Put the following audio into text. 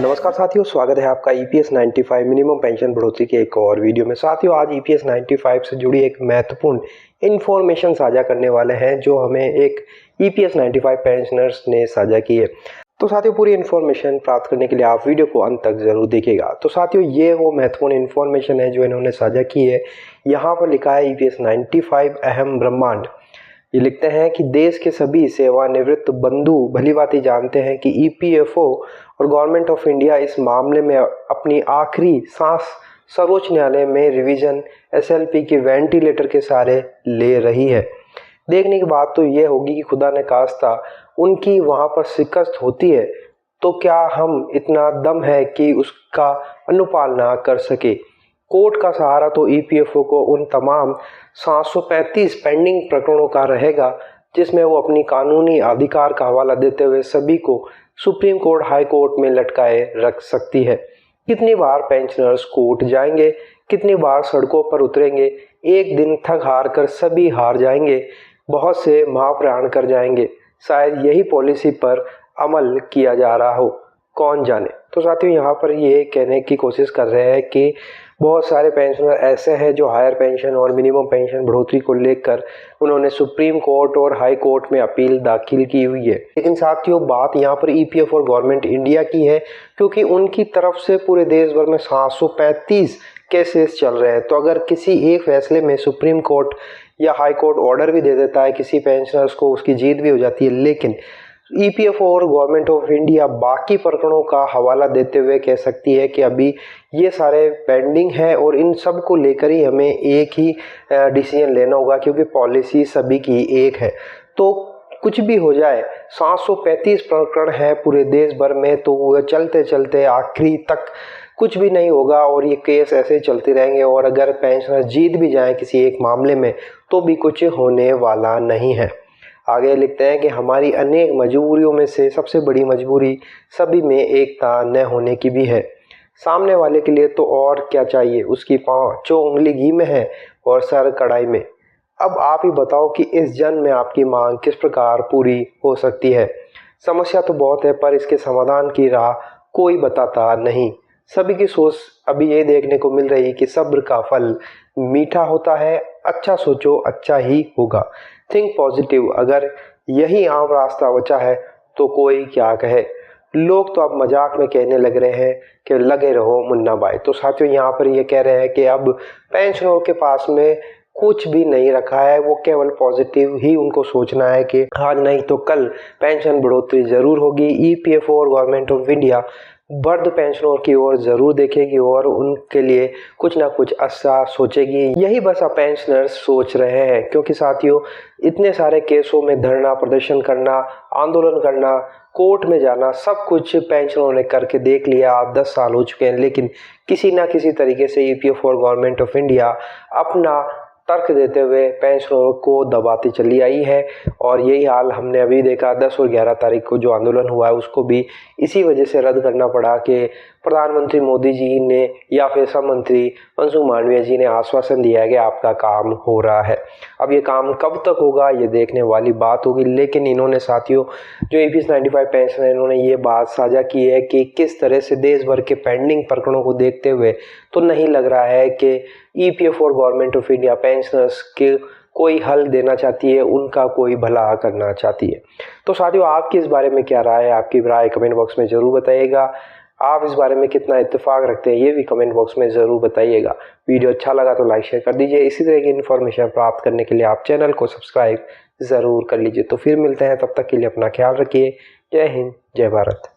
नमस्कार साथियों, स्वागत है आपका ईपीएस 95 मिनिमम पेंशन बढ़ोतरी के एक और वीडियो में। साथियों, आज ईपीएस 95 से जुड़ी एक महत्वपूर्ण इन्फॉर्मेशन साझा करने वाले हैं जो हमें एक ईपीएस 95 पेंशनर्स ने साझा की है। तो साथियों, पूरी इन्फॉर्मेशन प्राप्त करने के लिए आप वीडियो को अंत तक जरूर देखिएगा। तो साथियों, ये वो महत्वपूर्ण इन्फॉर्मेशन है जो इन्होंने साझा की है। यहाँ पर लिखा है ईपीएस 95 अहम ब्रह्मांड। ये लिखते हैं कि देश के सभी सेवानिवृत्त बंधु भलीभांति जानते हैं कि ईपीएफओ और गवर्नमेंट ऑफ इंडिया इस मामले में अपनी आखिरी सांस सर्वोच्च न्यायालय में रिवीजन एसएलपी के वेंटिलेटर के सहारे ले रही है। देखने की बात तो ये होगी कि खुदा ने खास्ता उनकी वहां पर शिकस्त होती है तो क्या हम इतना दम है कि उसका अनुपालना कर सके। कोर्ट का सहारा तो ईपीएफओ को उन तमाम 735 पेंडिंग प्रकरणों का रहेगा जिसमें वो अपनी कानूनी अधिकार का हवाला देते हुए सभी को सुप्रीम कोर्ट, हाई कोर्ट में लटकाए रख सकती है। कितनी बार पेंशनर्स कोर्ट जाएंगे, कितनी बार सड़कों पर उतरेंगे, एक दिन थक हार कर सभी हार जाएंगे, बहुत से महाप्राण कर जाएंगे। शायद यही पॉलिसी पर अमल किया जा रहा हो, कौन जाने। तो साथियों, यहाँ पर ये कहने की कोशिश कर रहे हैं कि बहुत सारे पेंशनर ऐसे हैं जो हायर पेंशन और मिनिमम पेंशन बढ़ोतरी को लेकर उन्होंने सुप्रीम कोर्ट और हाई कोर्ट में अपील दाखिल की हुई है। लेकिन साथियों, बात यहाँ पर ईपीएफ और गवर्नमेंट इंडिया की है क्योंकि उनकी तरफ से पूरे देश भर में 735 केसेस चल रहे हैं। तो अगर किसी एक फैसले में सुप्रीम कोर्ट या हाई कोर्ट ऑर्डर भी दे देता है किसी पेंशनर्स को, उसकी जीत भी हो जाती है, लेकिन ईपीएफओ और गवर्नमेंट ऑफ इंडिया बाकी प्रकरणों का हवाला देते हुए कह सकती है कि अभी ये सारे पेंडिंग है और इन सब को लेकर ही हमें एक ही डिसीजन लेना होगा क्योंकि पॉलिसी सभी की एक है। तो कुछ भी हो जाए, 735 प्रकरण है पूरे देश भर में, तो वो चलते चलते आखिरी तक कुछ भी नहीं होगा और ये केस ऐसे चलते रहेंगे। और अगर पेंशनर जीत भी जाए किसी एक मामले में तो भी कुछ होने वाला नहीं है। आगे लिखते हैं कि हमारी अनेक मजबूरियों में से सबसे बड़ी मजबूरी सभी में एकता न होने की भी है। सामने वाले के लिए तो और क्या चाहिए, उसकी पांचों उंगली घी में है और सर कढ़ाई में। अब आप ही बताओ कि इस जन्म में आपकी मांग किस प्रकार पूरी हो सकती है। समस्या तो बहुत है पर इसके समाधान की राह कोई बताता नहीं। सभी की सोच अभी ये देखने को मिल रही है कि सब्र का फल मीठा होता है। अच्छा सोचो, अच्छा ही होगा। Think positive. अगर यही आम रास्ता बचा है तो कोई क्या कहे। लोग तो अब मजाक में कहने लग रहे हैं कि लगे रहो मुन्ना भाई। तो साथियों, यहाँ पर ये कह रहे हैं कि अब पेंशनरों के पास में कुछ भी नहीं रखा है, वो केवल पॉजिटिव ही उनको सोचना है कि आज नहीं तो कल पेंशन बढ़ोतरी जरूर होगी। ईपीएफओ और गवर्नमेंट ऑफ इंडिया वृद्ध पेंशनरों की ओर जरूर देखेगी और उनके लिए कुछ ना कुछ अच्छा सोचेगी। यही बस अब पेंशनर्स सोच रहे हैं क्योंकि साथियों, इतने सारे केसों में धरना प्रदर्शन करना, आंदोलन करना, कोर्ट में जाना, सब कुछ पेंशनरों ने करके देख लिया। 10 साल हो चुके हैं, लेकिन किसी ना किसी तरीके से ईपीएफ और गवर्नमेंट ऑफ इंडिया अपना तर्क देते हुए पेंशनरों को दबाती चली आई है। और यही हाल हमने अभी देखा, 10 और 11 तारीख को जो आंदोलन हुआ है उसको भी इसी वजह से रद्द करना पड़ा कि प्रधानमंत्री मोदी जी ने या फिर सब मंत्री मनसुख मांडविया जी ने आश्वासन दिया है कि आपका काम हो रहा है। अब ये काम कब तक होगा ये देखने वाली बात होगी। लेकिन इन्होंने साथियों, जो ईपीएस 95 पेंशन है, इन्होंने ये बात साझा की है कि किस तरह से देश भर के पेंडिंग प्रकरणों को देखते हुए तो नहीं लग रहा है कि ईपीएफ और गवर्नमेंट ऑफ इंडिया पेंशनर्स के कोई हल देना चाहती है, उनका कोई भला करना चाहती है। तो साथियों, आपकी इस बारे में क्या राय है? आपकी राय कमेंट बॉक्स में जरूर बताइएगा। आप इस बारे में कितना इत्तेफाक रखते हैं ये भी कमेंट बॉक्स में ज़रूर बताइएगा। वीडियो अच्छा लगा तो लाइक शेयर कर दीजिए। इसी तरह की इन्फॉर्मेशन प्राप्त करने के लिए आप चैनल को सब्सक्राइब ज़रूर कर लीजिए। तो फिर मिलते हैं, तब तक के लिए अपना ख्याल रखिए। जय हिंद, जय भारत।